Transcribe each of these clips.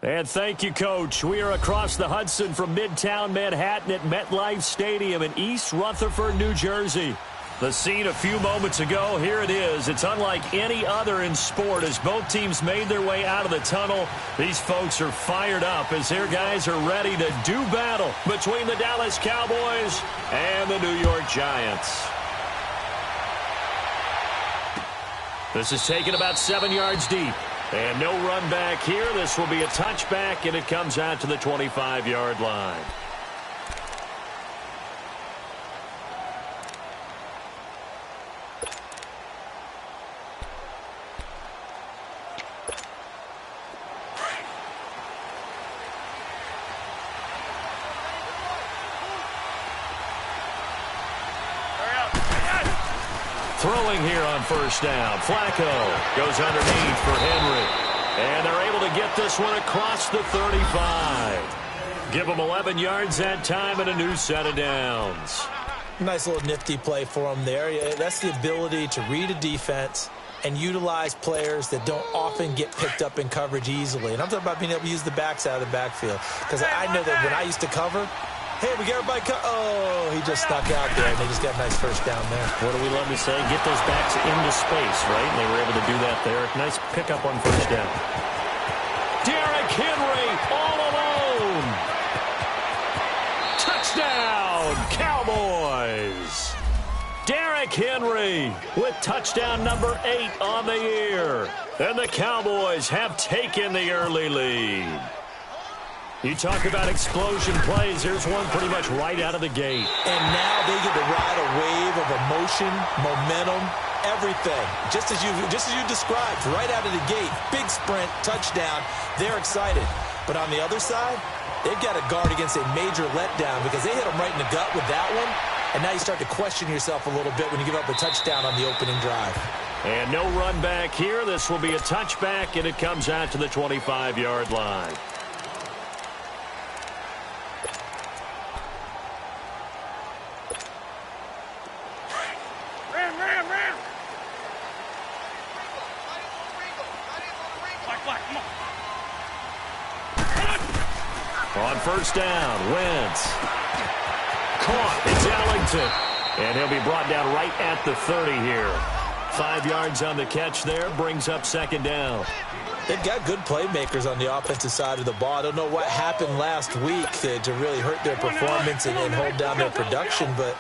And thank you, Coach. We are across the Hudson from Midtown Manhattan at MetLife Stadium in East Rutherford, New Jersey. The scene a few moments ago, here it is. It's unlike any other in sport as both teams made their way out of the tunnel. These folks are fired up as their guys are ready to do battle between the Dallas Cowboys and the New York Giants. This is taken about 7 yards deep. And no run back here. This will be a touchback, and it comes out to the 25-yard line. Throwing here on first down. Flacco goes underneath for Henry. And they're able to get this one across the 35. Give them 11 yards that time and a new set of downs. Nice little nifty play for them there. That's the ability to read a defense and utilize players that don't often get picked up in coverage easily. And I'm talking about being able to use the backs out of the backfield. Because I know that when I used to cover, hey, we got everybody oh, he just stuck out there, and they just got a nice first down there. What do we love to say? Get those backs into space, right? And they were able to do that there. Nice pickup on first down. Derrick Henry all alone. Touchdown, Cowboys. Derrick Henry with touchdown number 8 on the year. And the Cowboys have taken the early lead. You talk about explosion plays. Here's one pretty much right out of the gate. And now they get to ride a wave of emotion, momentum, everything. Just as you described, right out of the gate. Big sprint, touchdown. They're excited. But on the other side, they've got to guard against a major letdown because they hit them right in the gut with that one. And now you start to question yourself a little bit when you give up a touchdown on the opening drive. And no run back here. This will be a touchback, and it comes out to the 25-yard line. On first down, Wentz. Caught. It's Ellington. And he'll be brought down right at the 30 here. 5 yards on the catch there. Brings up second down. They've got good playmakers on the offensive side of the ball. I don't know what happened last week to really hurt their performance and hold down their production, but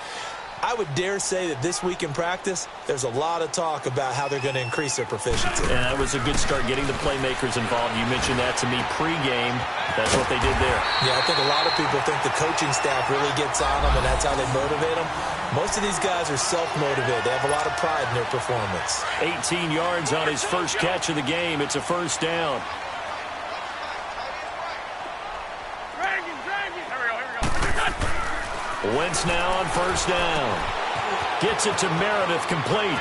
I would dare say that this week in practice, there's a lot of talk about how they're going to increase their proficiency. And that was a good start getting the playmakers involved. You mentioned that to me pregame. That's what they did there. Yeah, I think a lot of people think the coaching staff really gets on them, and that's how they motivate them. Most of these guys are self-motivated. They have a lot of pride in their performance. 18 yards on his first catch of the game. It's a first down. Wentz now on first down. Gets it to Meredith, complete.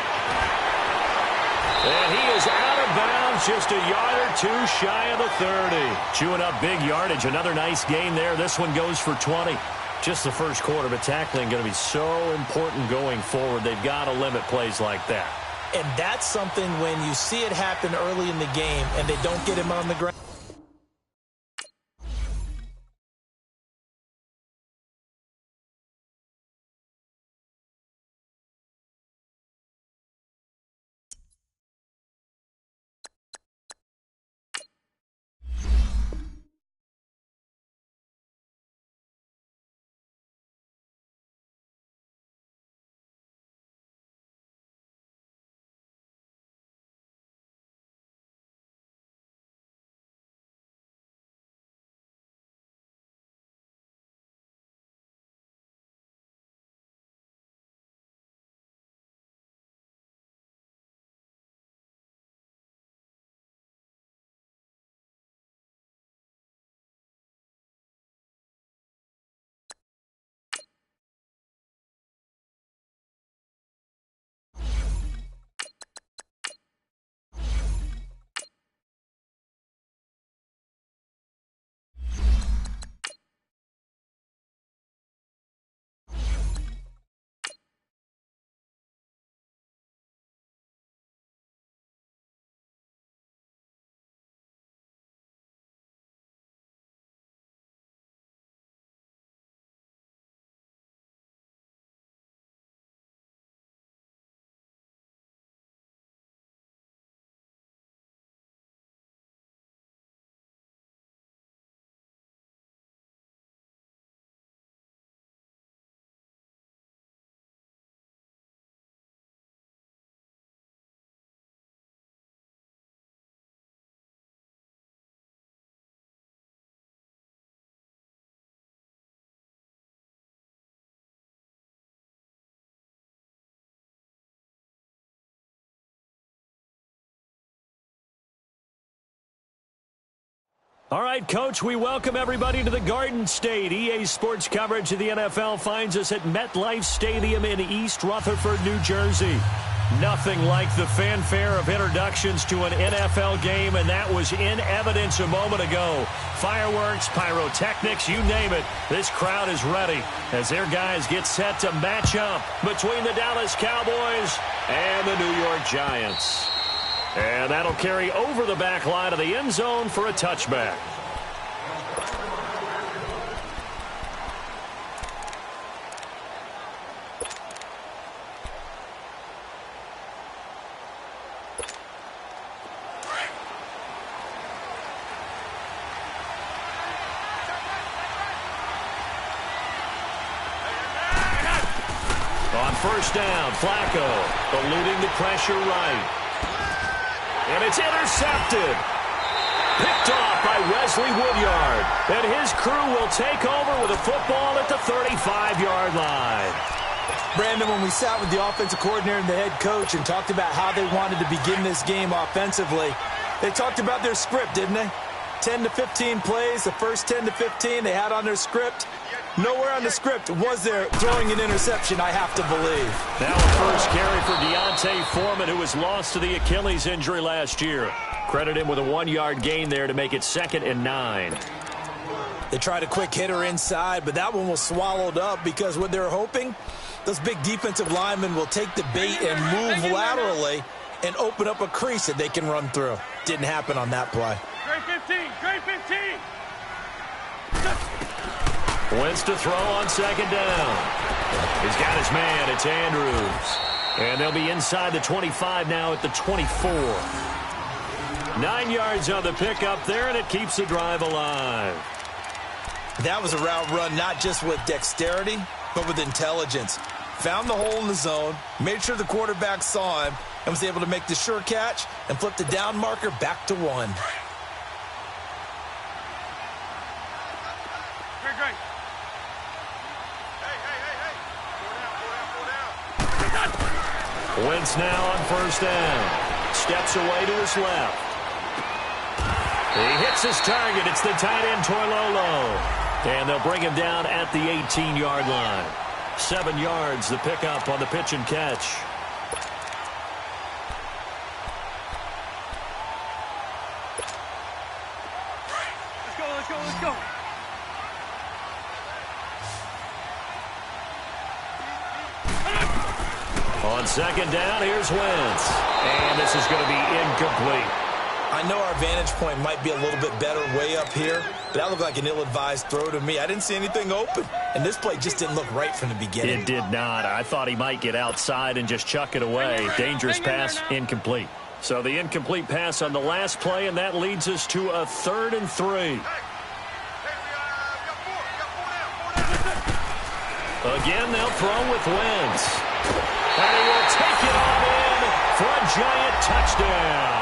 And he is out of bounds, just a yard or two shy of the 30. Chewing up big yardage. Another nice gain there. This one goes for 20. Just the first quarter, but tackling going to be so important going forward. They've got to limit plays like that. And that's something when you see it happen early in the game and they don't get him on the ground. All right, Coach, we welcome everybody to the Garden State. EA Sports coverage of the NFL finds us at MetLife Stadium in East Rutherford, New Jersey. Nothing like the fanfare of introductions to an NFL game, and that was in evidence a moment ago. Fireworks, pyrotechnics, you name it. This crowd is ready as their guys get set to match up between the Dallas Cowboys and the New York Giants. And that'll carry over the back line of the end zone for a touchback. On first down, Flacco eluding the pressure right. And it's intercepted. Picked off by Wesley Woodyard. And his crew will take over with a football at the 35-yard line. Brandon, when we sat with the offensive coordinator and the head coach and talked about how they wanted to begin this game offensively, they talked about their script, didn't they? 10 to 15 plays, the first 10 to 15 they had on their script. Nowhere on the script was there throwing an interception, I have to believe. Now a first carry for Deontay Foreman, who was lost to the Achilles injury last year. Credit him with a 1-yard gain there to make it 2nd and 9. They tried a quick hitter inside, but that one was swallowed up because what they're hoping, those big defensive linemen will take the bait and move laterally and open up a crease that they can run through. Didn't happen on that play. Trey 15, Trey 15. Wentz to throw on 2nd down. He's got his man. It's Andrews. And they'll be inside the 25 now at the 24. 9 yards on the pickup there, and it keeps the drive alive. That was a route run not just with dexterity, but with intelligence. Found the hole in the zone, made sure the quarterback saw him, and was able to make the sure catch and flip the down marker back to 1. Great. Wentz now on first down. Steps away to his left. He hits his target. It's the tight end, Toilolo. And they'll bring him down at the 18-yard line. 7 yards, the pickup on the pitch and catch. Let's go. On 2nd down, here's Wentz. And this is going to be incomplete. I know our vantage point might be a little bit better way up here, but that looked like an ill-advised throw to me. I didn't see anything open, and this play just didn't look right from the beginning. It did not. I thought he might get outside and just chuck it away. Dangerous pass, incomplete. So the incomplete pass on the last play, and that leads us to a 3rd and 3. Again, they'll throw with Wentz. And he will take it on in for a giant touchdown.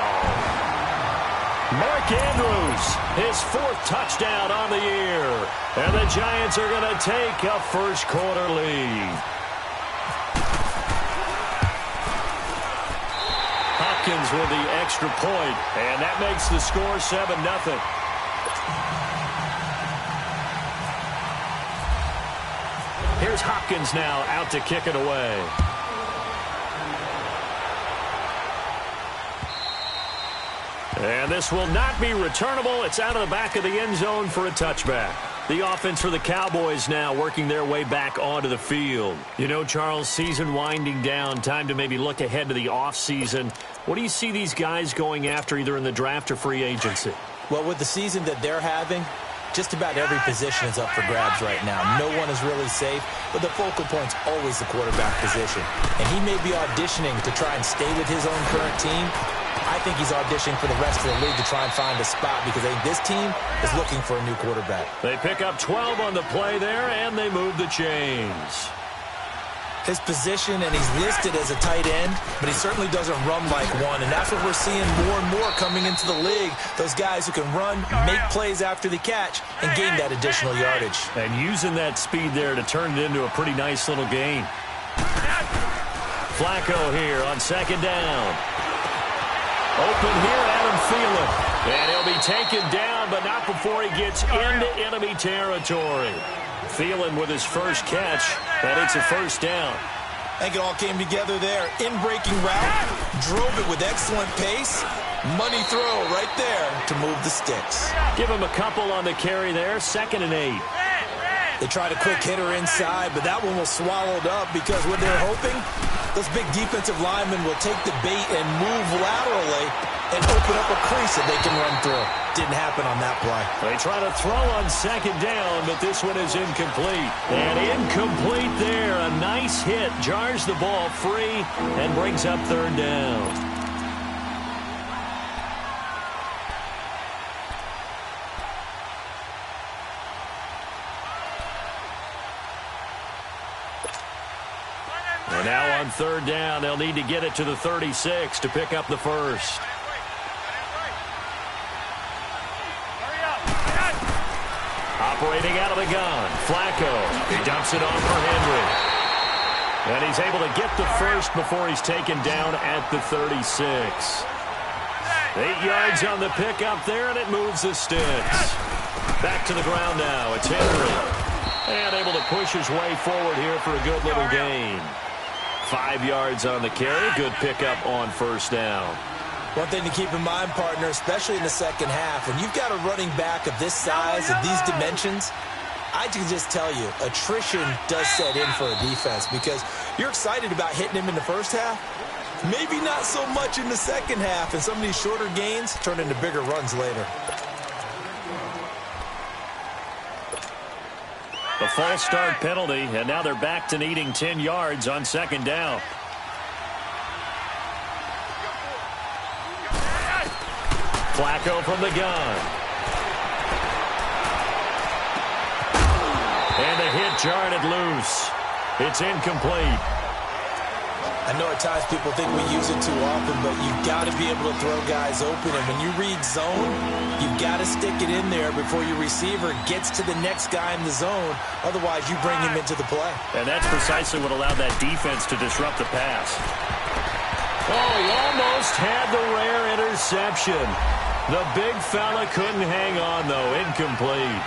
Mark Andrews, his 4th touchdown on the year. And the Giants are going to take a first-quarter lead. Hopkins with the extra point, and that makes the score 7-0. Here's Hopkins now out to kick it away. And this will not be returnable. It's out of the back of the end zone for a touchback. The offense for the Cowboys now working their way back onto the field. You know, Charles, season winding down, time to maybe look ahead to the offseason. What do you see these guys going after either in the draft or free agency? Well, with the season that they're having, just about every position is up for grabs right now. No one is really safe, but the focal point's always the quarterback position. And he may be auditioning to try and stay with his own current team. I think he's auditioning for the rest of the league to try and find a spot because I think this team is looking for a new quarterback. They pick up 12 on the play there, and they move the chains. His position, and he's listed as a tight end, but he certainly doesn't run like one, and that's what we're seeing more and more coming into the league. Those guys who can run, make plays after the catch, and gain that additional yardage. And using that speed there to turn it into a pretty nice little gain. Flacco here on 2nd down. Open here, Adam Thielen. And he'll be taken down, but not before he gets into enemy territory. Thielen with his first catch, and it's a first down. I think it all came together there. In-breaking route, drove it with excellent pace. Money throw right there to move the sticks. Give him a couple on the carry there, 2nd and 8. They tried a quick hitter inside, but that one was swallowed up because what they're hoping, those big defensive linemen will take the bait and move laterally and open up a crease that they can run through. Didn't happen on that play. They try to throw on 2nd down, but this one is incomplete. And incomplete there. A nice hit. Jars the ball free and brings up 3rd down. And now on 3rd down, they'll need to get it to the 36 to pick up the first. Operating out of the gun, Flacco. He dumps it off for Henry. And he's able to get the first before he's taken down at the 36. 8 yards on the pickup there, and it moves the sticks. Back to the ground now. It's Henry. And able to push his way forward here for a good little gain. 5 yards on the carry. Good pickup on 1st down. One thing to keep in mind, partner, especially in the second half, when you've got a running back of this size, of these dimensions, I can just tell you, attrition does set in for a defense because you're excited about hitting him in the first half. Maybe not so much in the second half, and some of these shorter gains turn into bigger runs later. A false start penalty, and now they're back to needing 10 yards on 2nd down. Flacco from the gun. And the hit jarred it loose. It's incomplete. I know at times people think we use it too often, but you've got to be able to throw guys open. And when you read zone, you've got to stick it in there before your receiver gets to the next guy in the zone. Otherwise, you bring him into the play. And that's precisely what allowed that defense to disrupt the pass. Oh, he almost had the rare interception. The big fella couldn't hang on, though. Incomplete.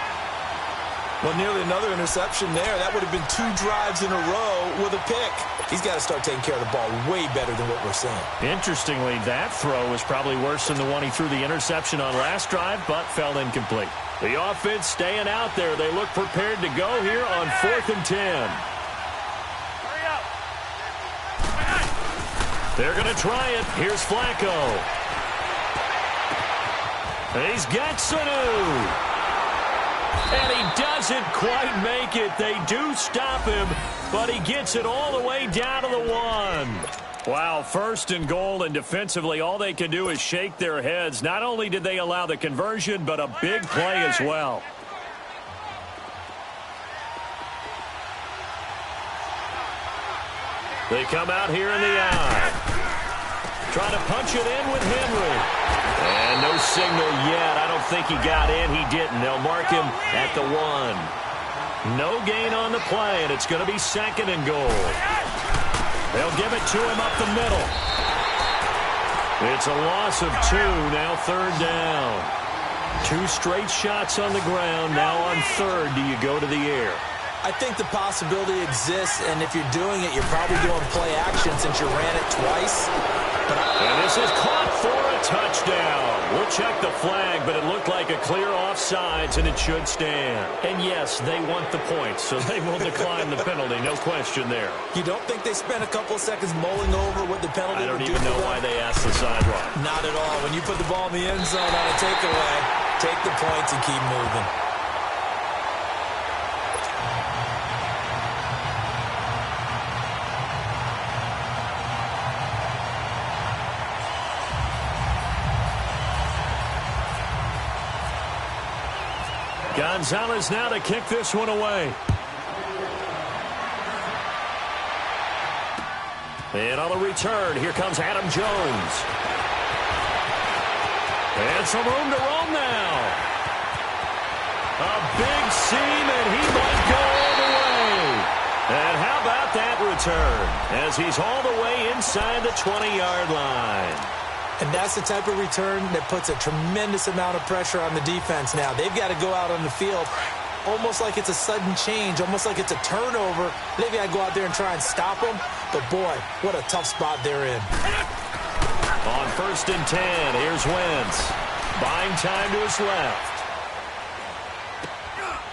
Well, nearly another interception there. That would have been 2 drives in a row with a pick. He's got to start taking care of the ball way better than what we're seeing. Interestingly, that throw was probably worse than the one he threw the interception on last drive, but fell incomplete. The offense staying out there. They look prepared to go here on 4th and 10. They're going to try it. Here's Flacco. He's got Sanu. And he doesn't quite make it. They do stop him, but he gets it all the way down to the 1. Wow, 1st and goal, and defensively all they can do is shake their heads. Not only did they allow the conversion, but a big play as well. They come out here in the eye. Trying to punch it in with Henry. And no signal yet. I don't think he got in. He didn't. They'll mark him at the 1. No gain on the play, and it's going to be 2nd and goal. They'll give it to him up the middle. It's a loss of 2, now 3rd down. 2 straight shots on the ground. Now on 3rd, do you go to the air? I think the possibility exists, and if you're doing it, you're probably doing play action since you ran it twice. And this is caught for a touchdown. We'll check the flag, but it looked like a clear offsides, and it should stand. And yes, they want the points, so they will decline the penalty, no question there. You don't think they spent a couple of seconds mulling over what the penalty would do? I don't even know why they asked the sideline. Not at all. When you put the ball in the end zone on a takeaway, take the points and keep moving. Gonzalez now to kick this one away. And on the return, here comes Adam Jones. And some room to roam now. A big seam, and he might go all the way. And how about that return? As he's all the way inside the 20-yard line. And that's the type of return that puts a tremendous amount of pressure on the defense now. They've got to go out on the field almost like it's a sudden change, almost like it's a turnover. They've got to go out there and try and stop them. But, boy, what a tough spot they're in. On 1st and 10, here's Wentz. Buying time to his left.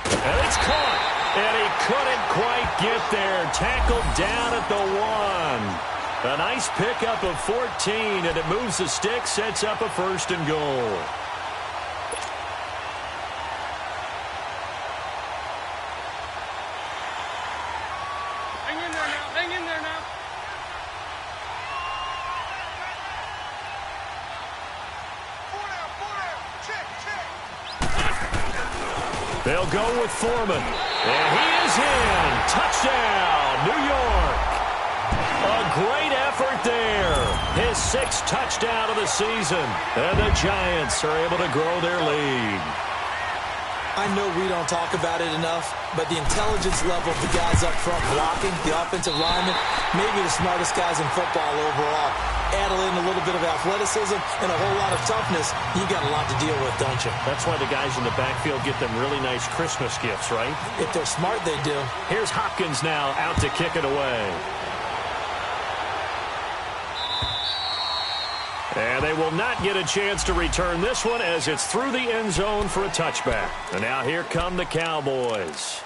And it's caught. And he couldn't quite get there. Tackled down at the 1. A nice pickup of 14, and it moves the stick, sets up a 1st and goal. Hang in there now. Hang in there now. They'll go with Foreman. And he is in. Touchdown, New York. A great effort there. His 6th touchdown of the season. And the Giants are able to grow their lead. I know we don't talk about it enough, but the intelligence level of the guys up front blocking, the offensive linemen, maybe the smartest guys in football overall. Add in a little bit of athleticism and a whole lot of toughness, you got a lot to deal with, don't you? That's why the guys in the backfield get them really nice Christmas gifts, right? If they're smart, they do. Here's Hopkins now out to kick it away. And they will not get a chance to return this one as it's through the end zone for a touchback. And now here come the Cowboys.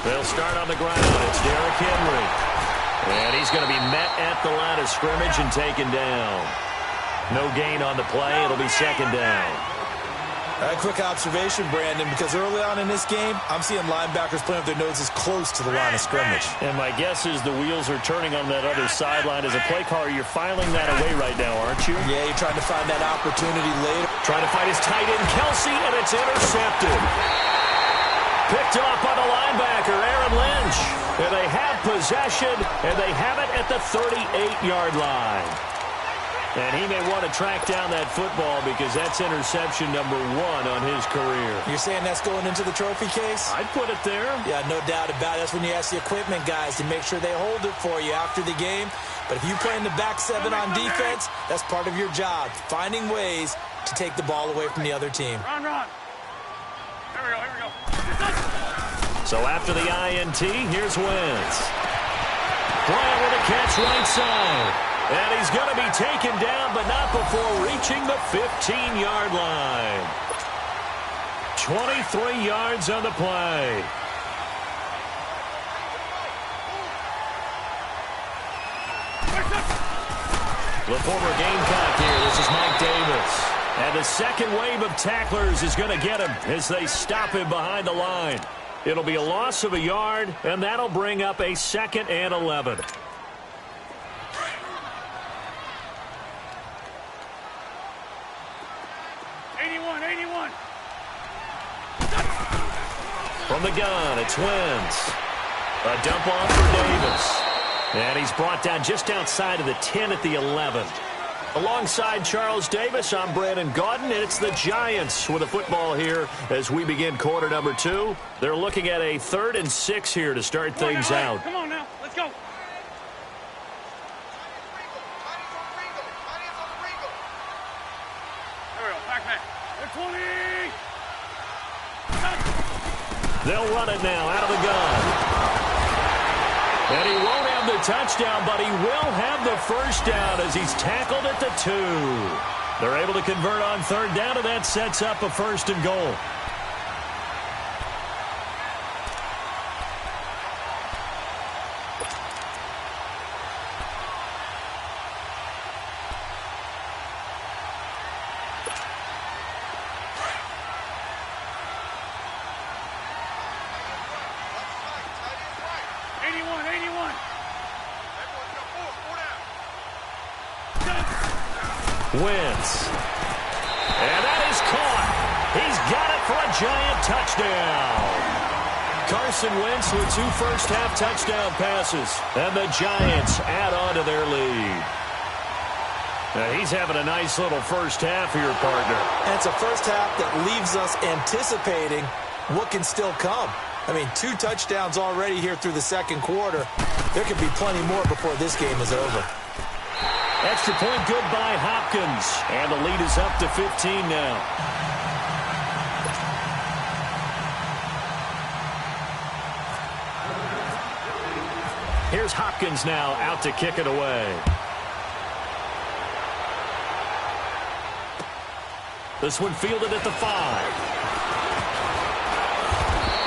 They'll start on the ground. It's Derrick Henry. And he's going to be met at the line of scrimmage and taken down. No gain on the play. It'll be 2nd down. A quick observation, Brandon, because early on in this game, I'm seeing linebackers playing with their noses close to the line of scrimmage. And my guess is the wheels are turning on that other sideline. As a play caller, you're filing that away right now, aren't you? Yeah, you're trying to find that opportunity later. Trying to find his tight end, Kelsey, and it's intercepted. Picked off by the linebacker, Aaron Lynch. And they have possession, and they have it at the 38-yard line. And he may want to track down that football because that's interception number 1 on his career. You're saying that's going into the trophy case? I'd put it there. Yeah, no doubt about it. That's when you ask the equipment guys to make sure they hold it for you after the game. But if you play in the back 7 on defense, that's part of your job, finding ways to take the ball away from the other team. Run. Here we go. So after the INT, here's Wentz. Bryant with a catch right side. And he's going to be taken down, but not before reaching the 15-yard line. 23 yards on the play. The former Gamecock here. This is Mike Davis. And the second wave of tacklers is going to get him as they stop him behind the line. It'll be a loss of a yard, and that'll bring up a 2nd and 11. From the gun, it's Wentz. A dump off for Davis. And he's brought down just outside of the 10 at the 11. Alongside Charles Davis, I'm Brandon Gaudin, and it's the Giants with the football here as we begin quarter number 2. They're looking at a 3rd and 6 here to start things out. Come on now, let's go. Here we go, back. They're 20. They'll run it now out of the gun. And he won't have the touchdown, but he will have the first down as he's tackled at the 2. They're able to convert on 3rd down, and that sets up a 1st and goal. Wentz. And that is caught. He's got it for a Giant touchdown. Carson Wentz with 2 first-half touchdown passes. And the Giants add on to their lead. Now he's having a nice little first half here, partner. And it's a first half that leaves us anticipating what can still come. I mean, 2 touchdowns already here through the second quarter. There could be plenty more before this game is over. Extra point good by Hopkins. And the lead is up to 15 now. Here's Hopkins now out to kick it away. This one fielded at the 5.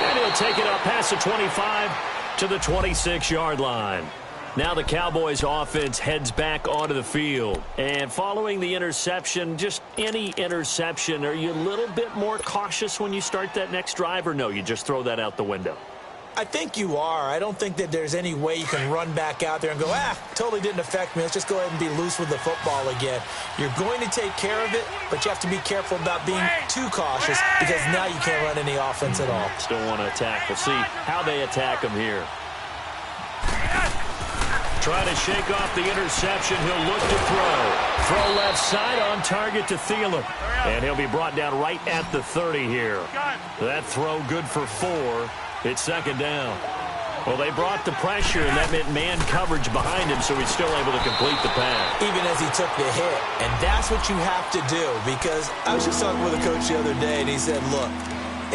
And he'll take it up past the 25 to the 26-yard line. Now the Cowboys offense heads back onto the field. And following the interception, just any interception, are you a little bit more cautious when you start that next drive, or no, you just throw that out the window? I think you are. I don't think that there's any way you can run back out there and go, totally didn't affect me. Let's just go ahead and be loose with the football again. You're going to take care of it, but you have to be careful about being too cautious because now you can't run any offense at all. Still want to attack. We'll see how they attack him here. Try to shake off the interception. He'll look to throw. Throw left side on target to Thielen. And he'll be brought down right at the 30 here. That throw good for 4. It's second down. Well, they brought the pressure, and that meant man coverage behind him, so he's still able to complete the pass. Even as he took the hit. And that's what you have to do, because I was just talking with a coach the other day, and he said, look,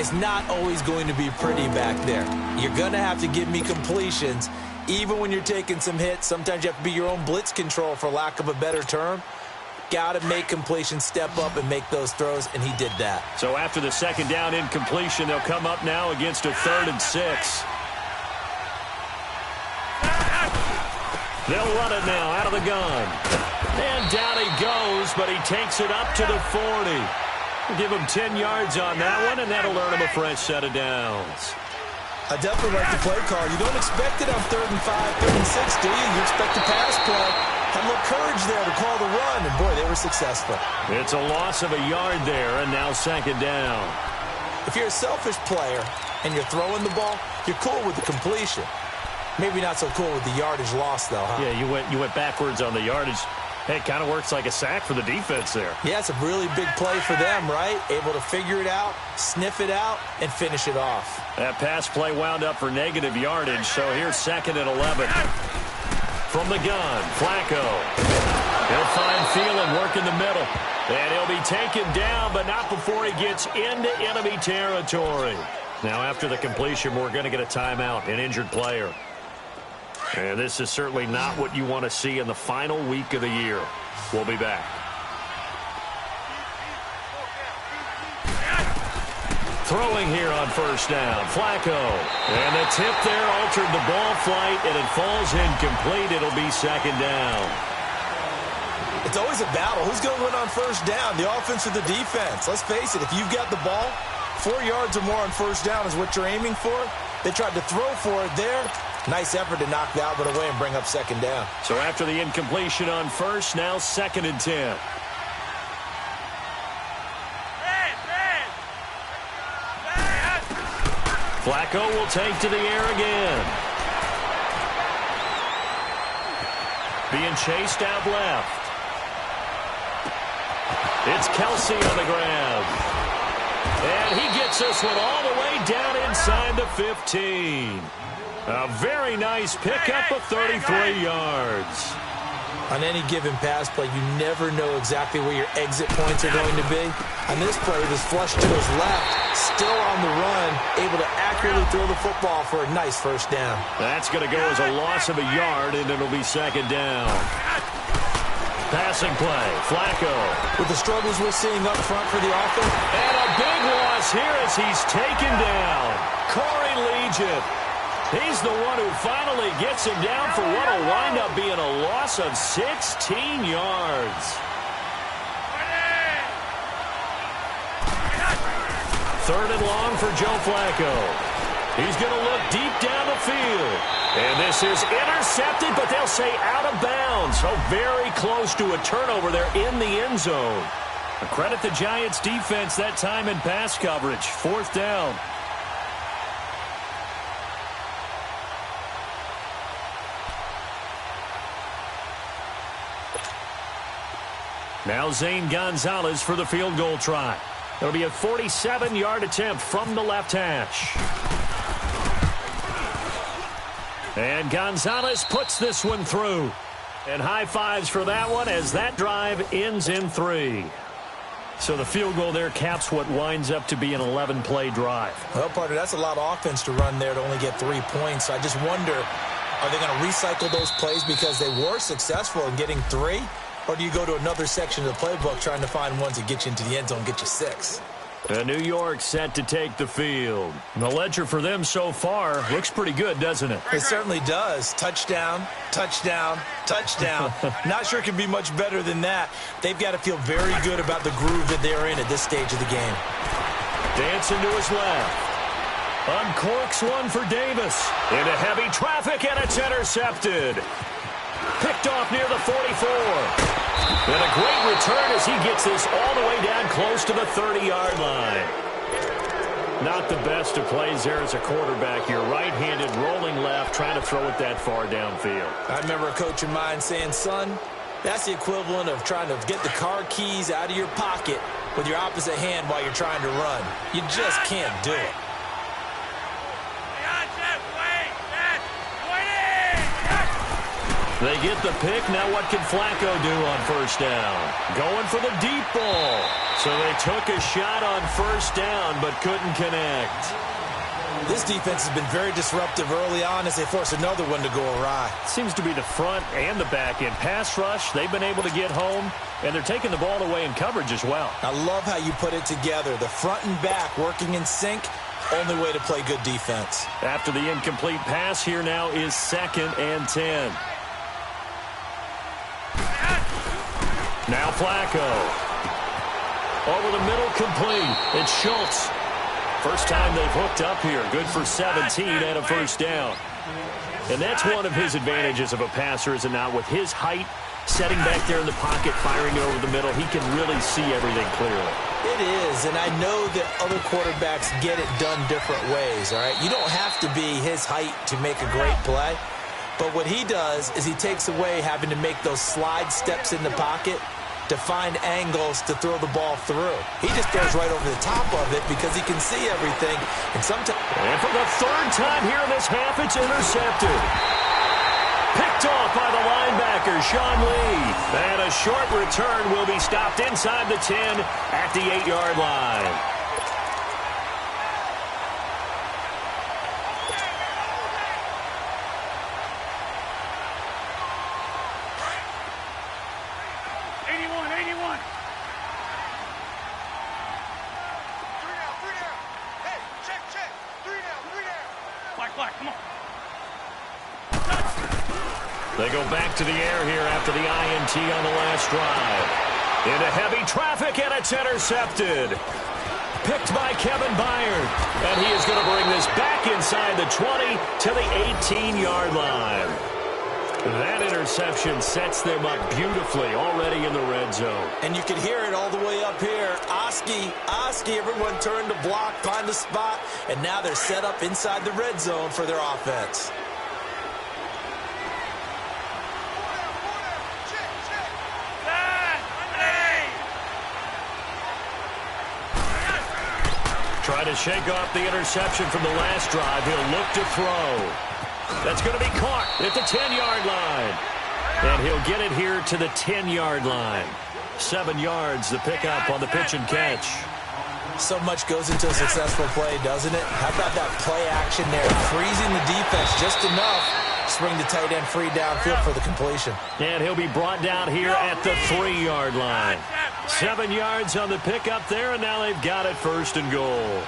it's not always going to be pretty back there. You're going to have to give me completions. Even when you're taking some hits, sometimes you have to be your own blitz control, for lack of a better term. Got to make completions, step up, and make those throws, and he did that. So after the second down incompletion, they'll come up now against a 3rd and 6. They'll run it now out of the gun. And down he goes, but he takes it up to the 40. We'll give him 10 yards on that one, and that'll earn him a fresh set of downs. I definitely like the play call. You don't expect it on 3rd and 5, 3rd and 6, do you? You expect the pass play. Had a little courage there to call the run, and boy, they were successful. It's a loss of a yard there, and now second down. If you're a selfish player and you're throwing the ball, you're cool with the completion. Maybe not so cool with the yardage loss, though, huh? Yeah, you went backwards on the yardage. Hey, it kind of works like a sack for the defense there. Yeah, it's a really big play for them, right? Able to figure it out, sniff it out, and finish it off. That pass play wound up for negative yardage, so here's 2nd and 11. From the gun, Flacco. He'll find Thielen working the middle. And he'll be taken down, but not before he gets into enemy territory. Now, after the completion, we're going to get a timeout, an injured player. And this is certainly not what you want to see in the final week of the year. We'll be back. Throwing here on first down, Flacco. And the tip there altered the ball flight, and it falls incomplete. It'll be second down. It's always a battle. Who's going to win on first down, the offense or the defense? Let's face it, if you've got the ball, 4 yards or more on first down is what you're aiming for. They tried to throw for it there. Nice effort to knock the Albert away and bring up second down. So after the incompletion on first, now 2nd and 10. Flacco will take to the air again. Being chased out left. It's Kelsey on the grab. And he gets this one all the way down inside the 15. A very nice pickup of 33 yards. On any given pass play, you never know exactly where your exit points are going to be. On this play, it was flushed to his left, still on the run, able to accurately throw the football for a nice first down. That's going to go as a loss of a yard, and it'll be second down. Passing play, Flacco. With the struggles we're seeing up front for the offense. And a big loss here as he's taken down. Corey Legion. He's the one who finally gets him down for what will wind up being a loss of 16 yards. Third and long for Joe Flacco. He's going to look deep down the field. And this is intercepted, but they'll say out of bounds. So very close to a turnover there in the end zone. Credit the Giants defense that time in pass coverage. Fourth down. Now Zane Gonzalez for the field goal try. It'll be a 47-yard attempt from the left hash. And Gonzalez puts this one through. And high fives for that one as that drive ends in 3. So the field goal there caps what winds up to be an 11-play drive. Well, partner, that's a lot of offense to run there to only get 3 points. I just wonder, are they going to recycle those plays because they were successful in getting 3? Or do you go to another section of the playbook trying to find ones that get you into the end zone, get you 6? New York set to take the field. The ledger for them so far looks pretty good, doesn't it? It certainly does. Touchdown, touchdown, touchdown. Not sure it can be much better than that. They've got to feel very good about the groove that they're in at this stage of the game. Dancing to his left. Uncorks one for Davis. Into heavy traffic, and it's intercepted. Picked off near the 44. And a great return as he gets this all the way down close to the 30-yard line. Not the best of plays there as a quarterback. You're right-handed, rolling left, trying to throw it that far downfield. I remember a coach of mine saying, son, that's the equivalent of trying to get the car keys out of your pocket with your opposite hand while you're trying to run. You just can't do it. They get the pick. Now what can Flacco do on first down? Going for the deep ball. So they took a shot on first down but couldn't connect. This defense has been very disruptive early on as they force another one to go awry. Seems to be the front and the back end. Pass rush, they've been able to get home, and they're taking the ball away in coverage as well. I love how you put it together. The front and back working in sync. Only way to play good defense. After the incomplete pass, here now is 2nd and 10. Now Flacco. Over the middle, complete. It's Schultz. First time they've hooked up here. Good for 17 and a first down. And that's one of his advantages of a passer, is it not? With his height, setting back there in the pocket, firing it over the middle, he can really see everything clearly. It is, and I know that other quarterbacks get it done different ways, all right? You don't have to be his height to make a great play. But what he does is he takes away having to make those slide steps in the pocket to find angles to throw the ball through. He just throws right over the top of it because he can see everything. And sometimes, and for the 3rd time here in this half, it's intercepted. Picked off by the linebacker, Sean Lee. And a short return will be stopped inside the 10 at the 8-yard line. They go back to the air here after the INT on the last drive. Into heavy traffic, and it's intercepted. Picked by Kevin Byard. And he is going to bring this back inside the 20 to the 18-yard line. That interception sets them up beautifully already in the red zone. And you can hear it all the way up here. Oski, everyone turned to block, find a spot, and now they're set up inside the red zone for their offense. Try to shake off the interception from the last drive. He'll look to throw. That's going to be caught at the 10-yard line. And he'll get it here to the 10-yard line. 7 yards, the pickup on the pitch and catch. So much goes into a successful play, doesn't it? How about that play action there? Freezing the defense just enough. Swing the tight end free downfield for the completion. And he'll be brought down here at the 3-yard line. 7 yards on the pickup there, and now they've got it 1st and goal.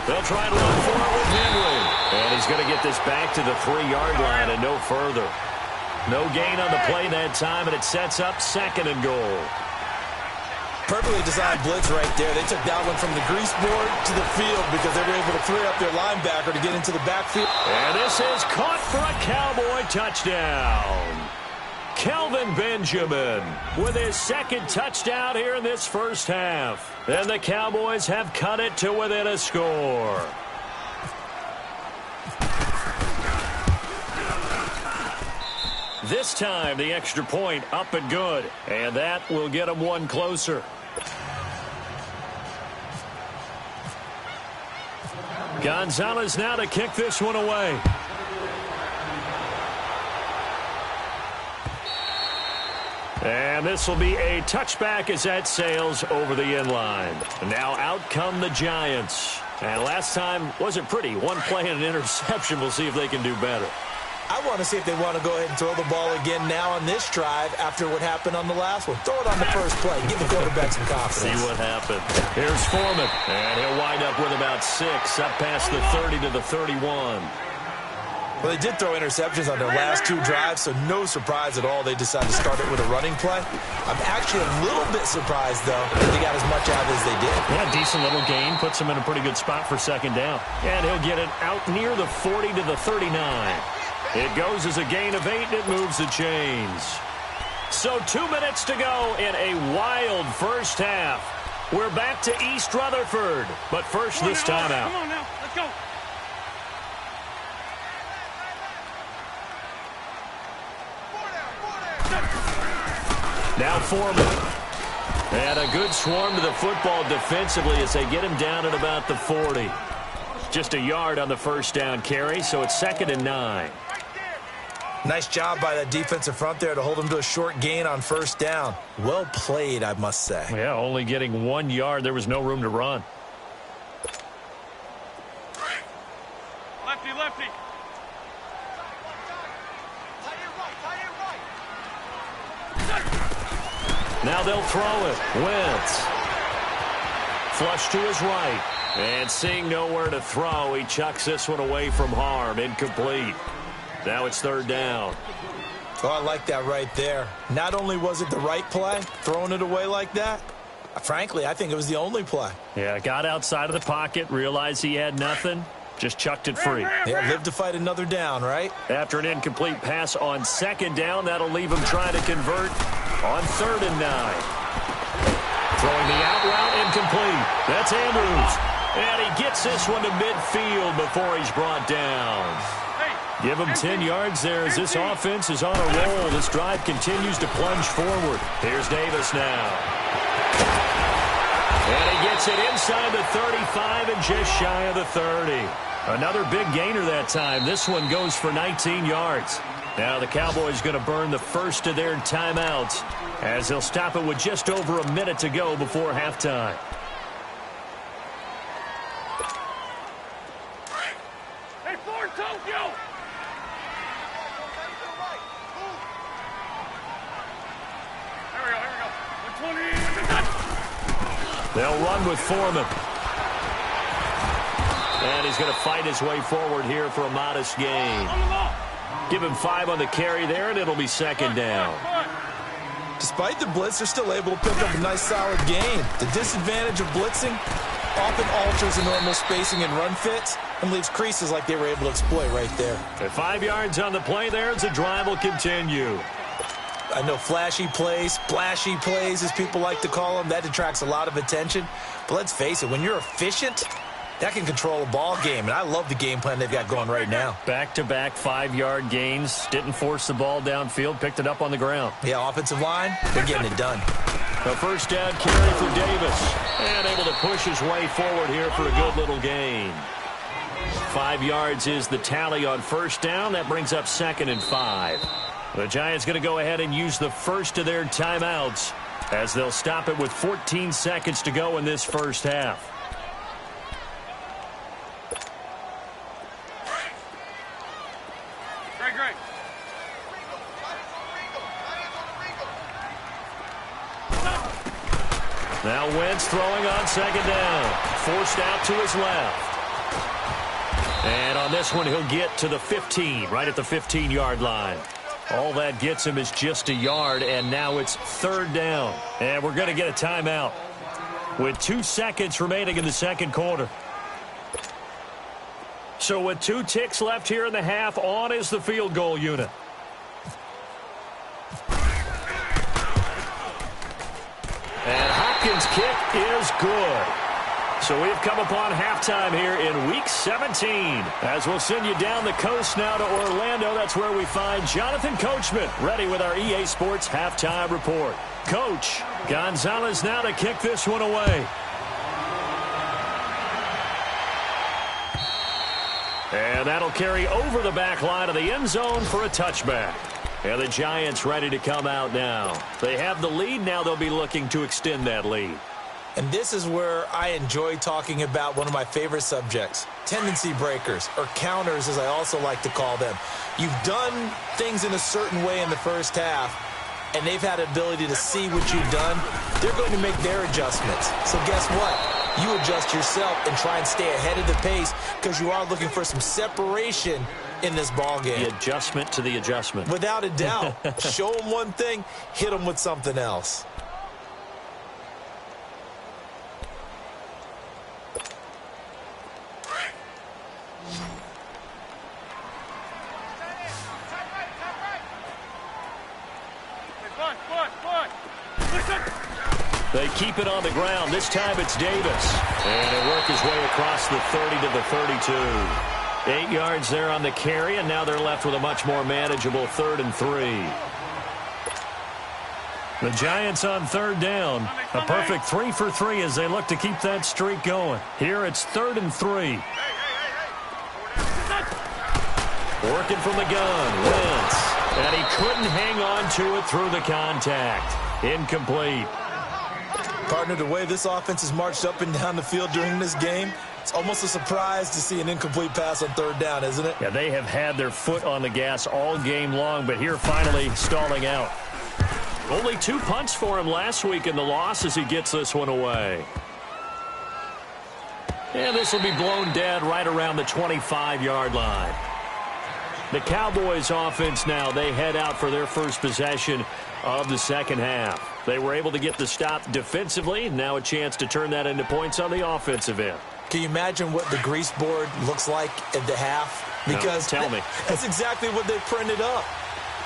They'll try to run for it with Henry. And he's going to get this back to the 3-yard line and no further. No gain on the play that time, and it sets up 2nd and goal. Perfectly designed blitz right there. They took that one from the grease board to the field because they were able to free up their linebacker to get into the backfield. And this is caught for a Cowboy touchdown. Kelvin Benjamin with his 2nd touchdown here in this first half. And the Cowboys have cut it to within a score. This time, the extra point up and good. And that will get them one closer. Gonzalez now to kick this one away. And this will be a touchback as that sails over the inline. Now out come the Giants. And last time wasn't pretty. One play and an interception. We'll see if they can do better. I want to see if they want to go ahead and throw the ball again now on this drive after what happened on the last one. Throw it on the first play. Give the quarterback some confidence. See what happened. Here's Foreman. And he'll wind up with about 6, up past the 30 to the 31. Well, they did throw interceptions on their last 2 drives, so no surprise at all they decided to start it with a running play. I'm actually a little bit surprised, though, that they got as much out as they did. Yeah, decent little gain. Puts them in a pretty good spot for second down. And he'll get it out near the 40 to the 39. It goes as a gain of 8, and it moves the chains. So 2 minutes to go in a wild first half. We're back to East Rutherford. But first, this timeout. Come on now, let's go. Now Foreman. And a good swarm to the football defensively as they get him down at about the 40. Just a yard on the first down carry, so it's 2nd and 9. Nice job by that defensive front there to hold him to a short gain on first down. Well played, I must say. Yeah, only getting 1 yard. There was no room to run. Lefty, lefty. Now they'll throw it. Wentz. Flush to his right. And seeing nowhere to throw, he chucks this one away from harm. Incomplete. Now it's 3rd down. Oh, I like that right there. Not only was it the right play, throwing it away like that, frankly, I think it was the only play. Yeah, got outside of the pocket, realized he had nothing, just chucked it free. Yeah, live to fight another down, right? After an incomplete pass on 2nd down, that'll leave him trying to convert on 3rd and 9. Throwing the out route, incomplete. That's Andrews. And he gets this one to midfield before he's brought down. Give him 10 yards there as this offense is on a roll. This drive continues to plunge forward. Here's Davis now. And he gets it inside the 35 and just shy of the 30. Another big gainer that time. This one goes for 19 yards. Now the Cowboys going to burn the first of their timeouts as they'll stop it with just over a minute to go before halftime. Hey, Ford, Tokyo! They'll run with Foreman. And he's going to fight his way forward here for a modest gain. Give him 5 on the carry there, and it'll be 2nd down. Despite the blitz, they're still able to pick up a nice, solid gain. The disadvantage of blitzing often alters the normal spacing and run fits and leaves creases like they were able to exploit right there. At 5 yards on the play there as the drive will continue. I know flashy plays, splashy plays, as people like to call them, that detracts a lot of attention. But let's face it, when you're efficient, that can control a ball game. And I love the game plan they've got going right now. Back-to-back 5-yard gains. Didn't force the ball downfield. Picked it up on the ground. Yeah, offensive line, they're getting it done. A first down carry for Davis. And able to push his way forward here for a good little gain. 5 yards is the tally on first down. That brings up 2nd and 5. The Giants going to go ahead and use the first of their timeouts as they'll stop it with 14 seconds to go in this first half. Great. Now Wentz throwing on 2nd down. Forced out to his left. And on this one, he'll get to the 15, right at the 15-yard line. All that gets him is just a yard, and now it's 3rd down. And we're going to get a timeout with 2 seconds remaining in the second quarter. So with 2 ticks left here in the half, on is the field goal unit. And Hopkins' kick is good. So we've come upon halftime here in Week 17. As we'll send you down the coast now to Orlando, that's where we find Jonathan Coachman, ready with our EA Sports Halftime Report. Coach, Gonzalez now to kick this one away. And that'll carry over the back line of the end zone for a touchback. And the Giants ready to come out now. They have the lead. Now they'll be looking to extend that lead. And this is where I enjoy talking about one of my favorite subjects, tendency breakers, or counters as I also like to call them. You've done things in a certain way in the first half, and they've had the ability to see what you've done. They're going to make their adjustments. So guess what? You adjust yourself and try and stay ahead of the pace because you are looking for some separation in this ball game. The adjustment to the adjustment. Without a doubt. Show them one thing, hit them with something else. They keep it on the ground. This time it's Davis. And he'll work his way across the 30 to the 32. 8 yards there on the carry, and now they're left with a much more manageable 3rd and 3. The Giants on 3rd down. A perfect 3 for 3 as they look to keep that streak going. Here it's 3rd and 3. Working from the gun, Wentz. And he couldn't hang on to it through the contact. Incomplete. Partner, the way this offense has marched up and down the field during this game, it's almost a surprise to see an incomplete pass on 3rd down, isn't it? Yeah, they have had their foot on the gas all game long, but here finally stalling out. Only 2 punts for him last week in the loss as he gets this one away. And this will be blown dead right around the 25-yard line. The Cowboys offense now, they head out for their first possession of the second half. They were able to get the stop defensively. Now a chance to turn that into points on the offensive end. Can you imagine what the grease board looks like at the half? Because no, tell me. That's exactly what they printed up.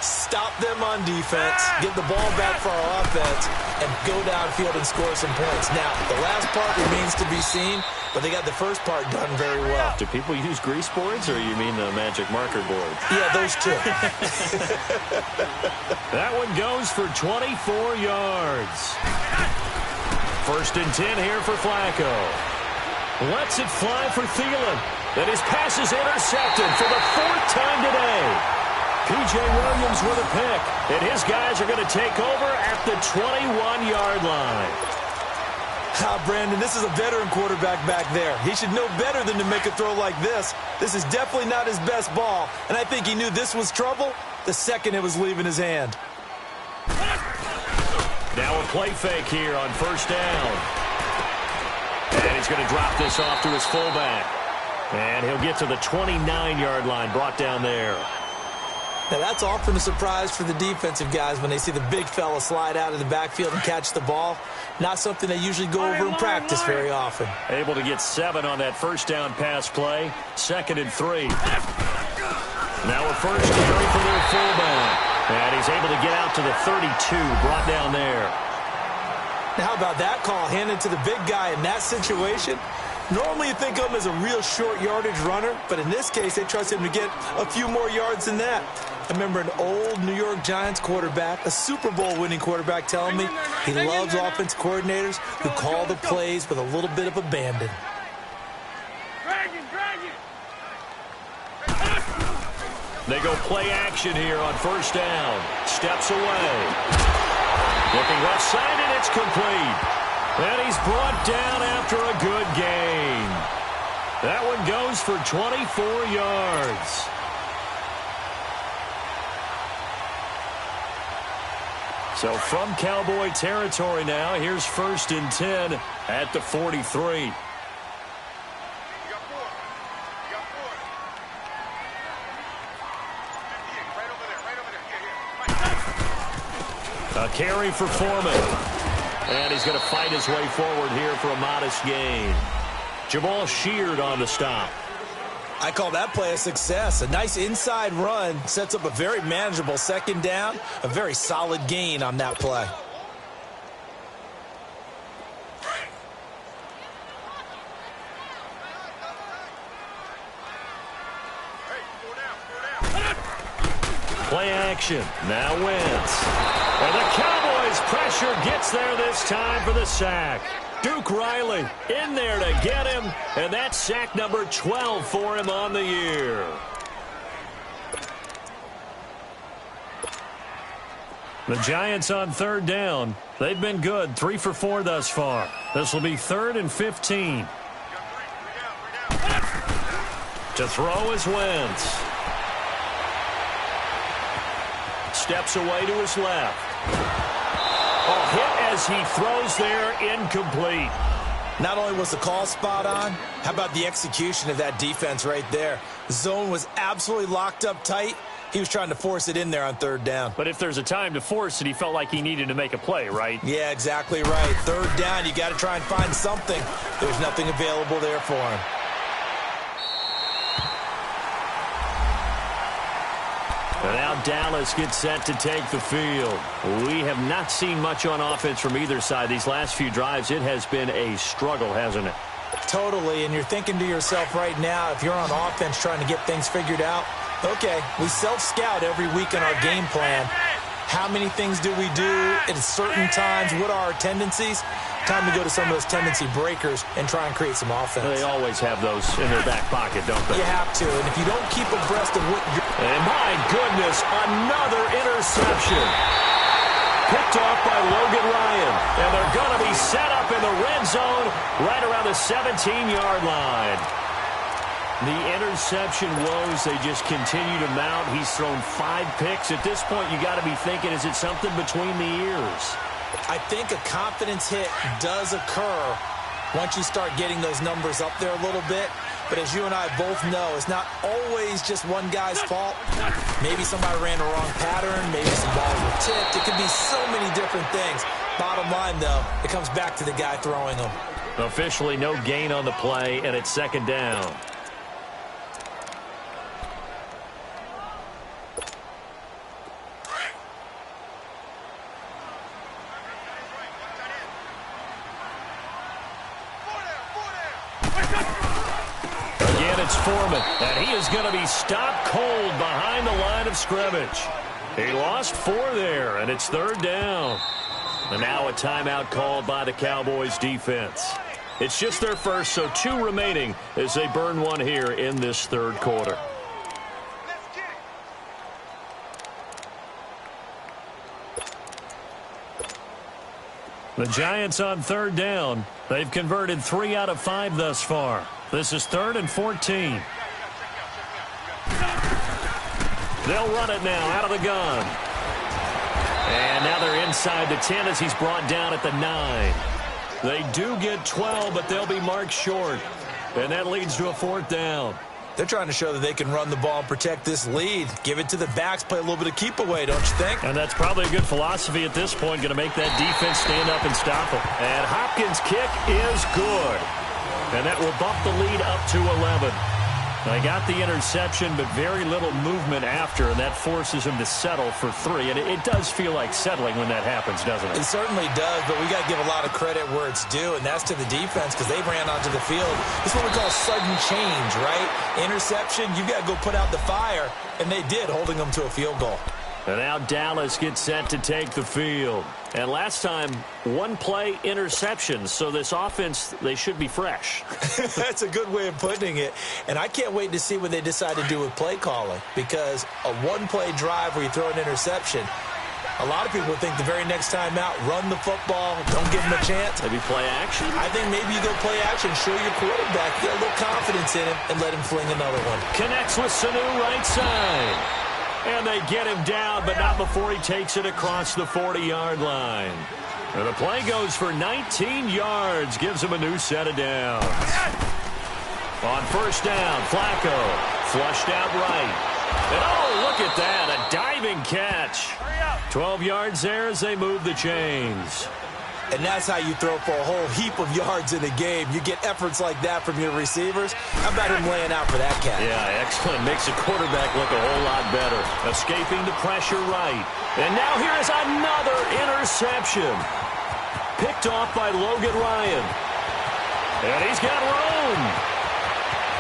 Stop them on defense, get the ball back for our offense, and go downfield and score some points. Now, the last part remains to be seen, but they got the first part done very well. Do people use grease boards, or you mean the magic marker board? Yeah, those two. That one goes for 24 yards. 1st and 10 here for Flacco. Lets it fly for Thielen. And his pass is intercepted for the 4th time today. P.J. Williams with a pick. And his guys are going to take over at the 21-yard line. Brandon, this is a veteran quarterback back there. He should know better than to make a throw like this. This is definitely not his best ball, and I think he knew this was trouble the second it was leaving his hand. Now a play fake here on 1st down. And he's going to drop this off to his fullback. And he'll get to the 29-yard line, brought down there. Now, that's often a surprise for the defensive guys when they see the big fella slide out of the backfield and catch the ball. Not something they usually go over in practice very often. Able to get 7 on that 1st down pass play. 2nd and 3. Now a 1st carry for their fullback. And he's able to get out to the 32, brought down there. Now, how about that call handed to the big guy in that situation? Normally you think of him as a real short yardage runner, but in this case they trust him to get a few more yards than that. I remember an old New York Giants quarterback, a Super Bowl winning quarterback, telling me he loves offensive coordinators who call the plays with a little bit of abandon. They go play action here on 1st down. Steps away. Looking left side, and it's complete. And he's brought down after a good gain. That one goes for 24 yards. So from Cowboy territory now, here's 1st and 10 at the 43. A carry for Foreman. And he's going to fight his way forward here for a modest gain. Jamal Sheard on the stop. I call that play a success. A nice inside run sets up a very manageable 2nd down. A very solid gain on that play. play action. Now Wentz. And the Cowboys' pressure gets there this time for the sack. Duke Riley in there to get him, and that's sack number 12 for him on the year. The Giants on third down. They've been good, 3 for 4 thus far. This will be 3rd and 15. To throw is Wentz. Steps away to his left. A hit as he throws there, incomplete. Not only was the call spot on, how about the execution of that defense right there? The zone was absolutely locked up tight. He was trying to force it in there on third down. But if there's a time to force it, he felt like he needed to make a play, right? Yeah, exactly right. Third down, you got to try and find something. There's nothing available there for him. And now Dallas gets set to take the field. We have not seen much on offense from either side. These last few drives, it has been a struggle, hasn't it? Totally, and you're thinking to yourself right now, if you're on offense trying to get things figured out, okay, we self-scout every week in our game plan. How many things do we do at certain times? What are our tendencies? Time to go to some of those tendency breakers and try and create some offense. They always have those in their back pocket, don't they? You have to, and if you don't keep abreast of what you're... And my goodness, another interception. Picked off by Logan Ryan. And they're going to be set up in the red zone right around the 17-yard line. The interception woes, they just continue to mount. He's thrown 5 picks. At this point, you got to be thinking, is it something between the ears? I think a confidence hit does occur once you start getting those numbers up there a little bit. But as you and I both know, it's not always just one guy's fault. Maybe somebody ran the wrong pattern. Maybe some balls were tipped. It could be so many different things. Bottom line, though, it comes back to the guy throwing them. Officially no gain on the play, and it's 2nd down. Foreman, and he is going to be stopped cold behind the line of scrimmage. He lost 4 there, and it's 3rd down. And now a timeout called by the Cowboys defense. It's just their first, so 2 remaining as they burn 1 here in this 3rd quarter. The Giants on 3rd down. They've converted 3 out of 5 thus far. This is 3rd and 14. They'll run it now out of the gun. And now they're inside the 10 as he's brought down at the 9. They do get 12, but they'll be marked short. And that leads to a 4th down. They're trying to show that they can run the ball and protect this lead. Give it to the backs, play a little bit of keep away, don't you think? And that's probably a good philosophy at this point, going to make that defense stand up and stop them. And Hopkins' kick is good. And that will bump the lead up to 11. They got the interception, but very little movement after, and that forces him to settle for 3. And it does feel like settling when that happens, doesn't it? It certainly does, but we got to give a lot of credit where it's due, and that's to the defense because they ran onto the field. It's what we call sudden change, right? Interception, you got to go put out the fire, and they did, holding them to a field goal. And now Dallas gets set to take the field. And last time, 1-play interceptions. So this offense, they should be fresh. That's a good way of putting it. And I can't wait to see what they decide to do with play calling. Because a 1-play drive where you throw an interception, a lot of people think the very next time out, run the football, don't give them a chance. Maybe play action? I think maybe you go play action, show your quarterback, get a little confidence in him, and let him fling another one. Connects with Sanu right side. And they get him down, but not before he takes it across the 40-yard line. And the play goes for 19 yards, gives him a new set of downs. On 1st down, Flacco flushed out right. And oh, look at that, a diving catch. 12 yards there as they move the chains. And that's how you throw for a whole heap of yards in a game. You get efforts like that from your receivers. How about him laying out for that catch? Yeah, excellent. Makes the quarterback look a whole lot better. Escaping the pressure right. And now here is another interception. Picked off by Logan Ryan. And he's got room.